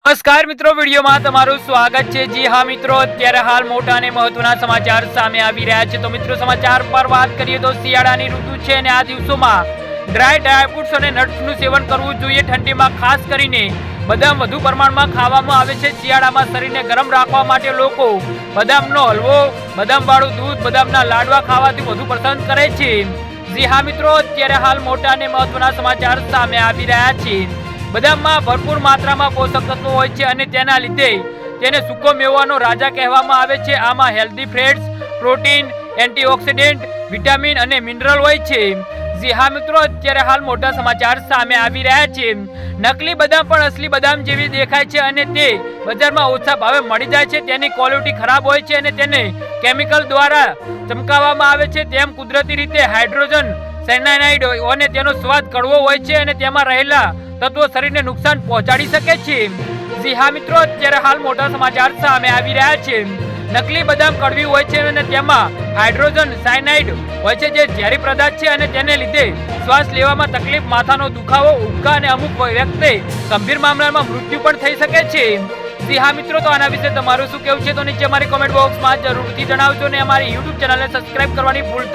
નમસ્કાર મિત્રો, વિડીયોમાં તમારું સ્વાગત છે। જી હા મિત્રો, અત્યારે હાલ મોટા અને મહત્વના સમાચાર સામે આવી રહ્યા છે। તો મિત્રો, સમાચાર પર વાત કરીએ તો શિયાળાની ઋતુ છે અને આ દિવસોમાં ડ્રાયફ્રૂટ્સ અને નટ્સનું સેવન કરવું જોઈએ। ઠંડીમાં ખાસ કરીને બદામ વધુ પ્રમાણમાં ખાવામાં આવે છે। શિયાળામાં શરીરને ગરમ રાખવા માટે લોકો બદામનો હલવો, બદામવાળું દૂધ, બદામના લાડવા ખાવાથી વધુ પસંદ કરે છે। જી હા મિત્રો, અત્યારે હાલ મોટા અને મહત્વના સમાચાર સામે આવી રહ્યા છે। બદામમાં ભરપૂર માત્રામાં પોષક તત્વો હોય છે અને તેના લીધે તેને સૂકો મેવાનો રાજા કહેવામાં આવે છે। આમાં healthy fats, protein, antioxidant, vitamin અને મિનરલ હોય છે। જી હા મિત્રો, અત્યારે હાલ મોટા સમાચાર સામે આવી રહ્યા છે। નકલી બદામ પણ અસલી બદામ જેવી દેખાય છે અને તે બજારમાં ઓછા ભાવે મળી જાય છે। તેની ક્વોલિટી ખરાબ હોય છે અને તેને કેમિકલ દ્વારા ચમકાવવામાં આવે છે। તેમ કુદરતી રીતે હાઇડ્રોજન સાયનાઇડ અને તેનો સ્વાદ કડવો હોય છે અને તેમાં રહેલા તત્વો શરીરને નુકસાન પહોંચાડી શકે છે। જી હા મિત્રો, અત્યારે હાલ મોટા સમાચાર સામે આવી રહ્યા છે। નકલી બદામ કડવી હોય છે અને તેમાં હાઇડ્રોજન સાયનાઇડ હોય છે, જે ઝેરી પદાર્થ છે અને તેને લીધે શ્વાસ લેવામાં તકલીફ, માથાનો દુખાવો, ઉબકા અને અમુક વ્યક્તિ ગંભીર મામલામાં મૃત્યુ પણ થઈ શકે છે। જી હા મિત્રો, તો આના વિશે તમારું શું કહેવું છે તો નીચે અમારી કોમેન્ટ બોક્સમાં જરૂરથી જણાવજો અને અમારી યુટ્યુબ ચેનલને સબસ્ક્રાઇબ કરવાની ભૂલતા